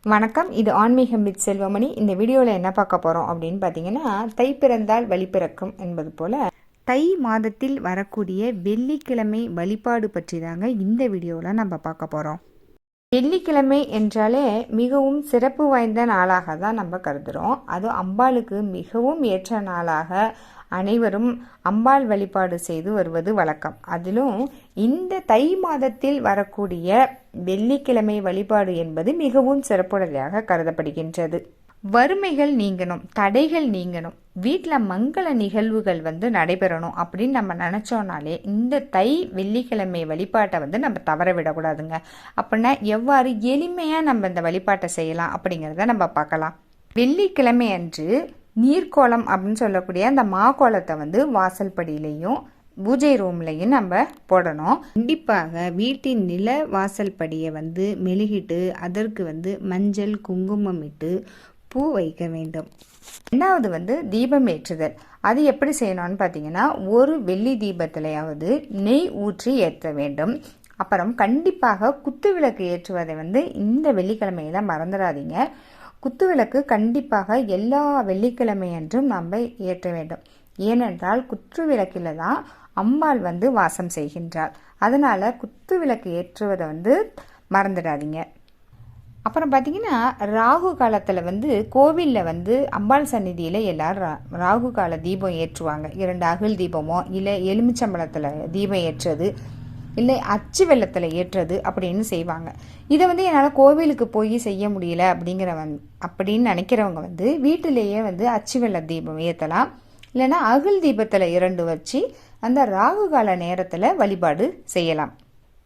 வணக்கம். இது ஆன்மீகம் வித் செல்வமணி. இந்த வீடியோவில் என்ன பார்க்க போகிறோம் அப்படின்னு பார்த்தீங்கன்னா, தை பிறந்தால் வழி பிறக்கும் என்பது போல் தை மாதத்தில் வரக்கூடிய வெள்ளிக்கிழமை வழிபாடு பற்றி தாங்க இந்த வீடியோவில் நம்ம பார்க்க போகிறோம். வெள்ளிக்கிழமை என்றாலே மிகவும் சிறப்பு வாய்ந்த நாளாக தான் நம்ம கருதுகிறோம். அது அம்பாளுக்கு மிகவும் ஏற்ற நாளாக அனைவரும் அம்பாள் வழிபாடு செய்து வருவது வழக்கம். அதிலும் இந்த தை மாதத்தில் வரக்கூடிய வெள்ளிக்கிழமை வழிபாடு என்பது மிகவும் சிறப்புடையதாக கருதப்படுகின்றது. வறுமைகள் நீங்கணும், தடைகள் நீங்கணும், வீட்டில் மங்கள நிகழ்வுகள் நடைபெறணும் அப்படின்னு நம்ம நினச்சோனாலே இந்த தை வெள்ளிக்கிழமை வழிபாட்டை நம்ம தவற விடக்கூடாதுங்க. அப்படின்னா எவ்வாறு எளிமையாக நம்ம இந்த வழிபாட்டை செய்யலாம் அப்படிங்கிறத நம்ம பார்க்கலாம். வெள்ளிக்கிழமை அன்று நீர்க்கோலம் அப்படின்னு சொல்லக்கூடிய அந்த மாக்கோலத்தை வாசல் படியிலையும் பூஜை ரூம்லையும் நம்ம போடணும். கண்டிப்பாக வீட்டின் நில வாசல் படியை மெழுகிட்டு அதற்கு மஞ்சள் குங்குமம் இட்டு பூ வைக்க வேண்டும். ரெண்டாவது தீபம் ஏற்றுதல். அது எப்படி செய்யணும்னு பார்த்தீங்கன்னா, ஒரு வெள்ளி தீபத்திலையாவது நெய் ஊற்றி ஏற்ற வேண்டும். அப்புறம் கண்டிப்பாக குத்து விளக்கு ஏற்றுவதை இந்த வெள்ளிக்கிழமையில மறந்துடாதீங்க. குத்து விளக்கு கண்டிப்பாக எல்லா வெள்ளிக்கிழமை அன்றும் நம்ம ஏற்ற வேண்டும். ஏனென்றால் குத்து விளக்கில் தான் அம்பாள் வாசம் செய்கின்றாள். அதனால குத்து விளக்கு ஏற்றுவதை மறந்துடாதீங்க. அப்புறம் பார்த்தீங்கன்னா, ராகு காலத்தில் கோவிலில் அம்பாள் சந்நிதியில் எல்லாரும் ராகு கால தீபம் ஏற்றுவாங்க. 2 அகல் தீபமோ இல்லை எலுமிச்சம்பழத்தில் தீபம் ஏற்றுறது இல்லை அச்சு வெள்ளத்தில் ஏற்றுறது அப்படின்னு செய்வாங்க. இதை என்னால் கோவிலுக்கு போய் செய்ய முடியல அப்படின்னு நினைக்கிறவங்க வீட்டிலேயே அச்சு வெள்ள தீபம் ஏற்றலாம். இல்லைன்னா அகல் தீபத்தில் 2 வச்சு அந்த ராகு கால நேரத்தில் வழிபாடு செய்யலாம்.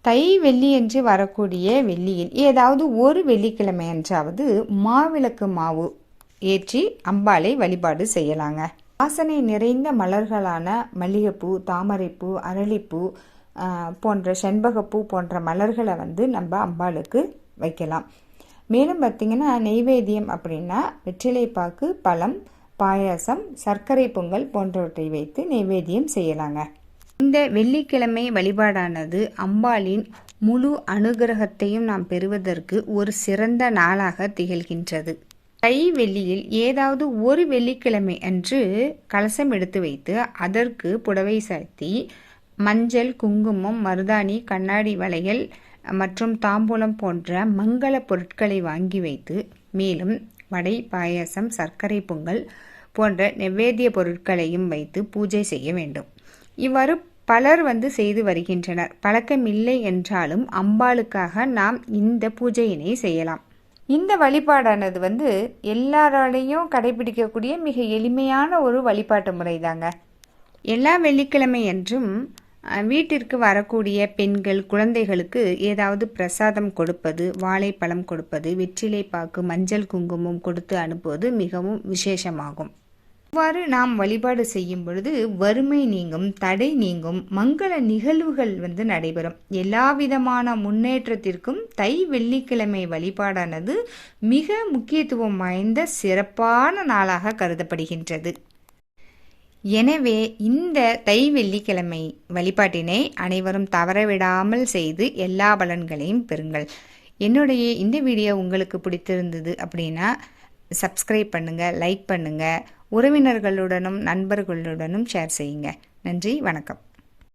தை வெள்ளி என்று வரக்கூடிய வெள்ளியில் ஏதாவது ஒரு வெள்ளிக்கிழமை என்றாவது மாவிளக்கு மாவு ஏற்றி அம்பாளை வழிபாடு செய்யலாங்க. வாசனை நிறைந்த மலர்களான மல்லிகைப்பூ, தாமரைப்பூ, அரளிப்பூ போன்ற செண்பகப்பூ போன்ற மலர்களை நம்ம அம்பாளுக்கு வைக்கலாம். மேலும் பார்த்திங்கன்னா, நெய்வேத்தியம் அப்படின்னா வெற்றிலைப்பாக்கு, பழம், பாயாசம், சர்க்கரை பொங்கல் போன்றவற்றை வைத்து நெய்வேத்தியம் செய்யலாங்க. இந்த வெள்ளிக்கிழமை வழிபாடானது அம்பாளின் முழு அனுகிரகத்தையும் நாம் பெறுவதற்கு ஒரு சிறந்த நாளாக திகழ்கின்றது. தை வெள்ளியில் ஏதாவது ஒரு வெள்ளிக்கிழமை அன்று கலசம் எடுத்து வைத்து அதற்கு புடவை சாத்தி மஞ்சள், குங்குமம், மருதாணி, கண்ணாடி வளையல் மற்றும் தாம்பூலம் போன்ற மங்கள பொருட்களை வாங்கி வைத்து மேலும் வடை, பாயாசம், சர்க்கரை பொங்கல் போன்ற நைவேத்திய பொருட்களையும் வைத்து பூஜை செய்ய வேண்டும். இவ்வாறு பலர் செய்து வருகின்றனர். பழக்கமில்லை என்றாலும் அம்பாளுக்காக நாம் இந்த பூஜையினை செய்யலாம். இந்த வழிபாடானது எல்லாராலையும் கடைபிடிக்கக்கூடிய மிக எளிமையான ஒரு வழிபாட்டு முறை தாங்க. எல்லா வெள்ளிக்கிழமை என்றும் வீட்டிற்கு வரக்கூடிய பெண்கள், குழந்தைகளுக்கு ஏதாவது பிரசாதம் கொடுப்பது, வாழைப்பழம் கொடுப்பது, வெற்றிலைப்பாக்கு, மஞ்சள் குங்குமம் கொடுத்து அனுப்புவது மிகவும் விசேஷமாகும். இவ்வாறு நாம் வழிபாடு செய்யும் பொழுது வறுமை நீங்கும், தடை நீங்கும், மங்கள நிகழ்வுகள் நடைபெறும். எல்லா விதமான முன்னேற்றத்திற்கும் தை வெள்ளிக்கிழமை வழிபாடானது மிக முக்கியத்துவம் வாய்ந்த சிறப்பான நாளாக கருதப்படுகின்றது. எனவே இந்த தை வெள்ளிக்கிழமை வழிபாட்டினை அனைவரும் தவறவிடாமல் செய்து எல்லா பலன்களையும் பெறுங்கள். என்னுடைய இந்த வீடியோ உங்களுக்கு பிடித்திருந்தது அப்படின்னா சப்ஸ்கிரைப் பண்ணுங்கள், லைக் பண்ணுங்கள், உறவினர்களுடனும் நண்பர்களுடனும் ஷேர் செய்யுங்க. நன்றி, வணக்கம்.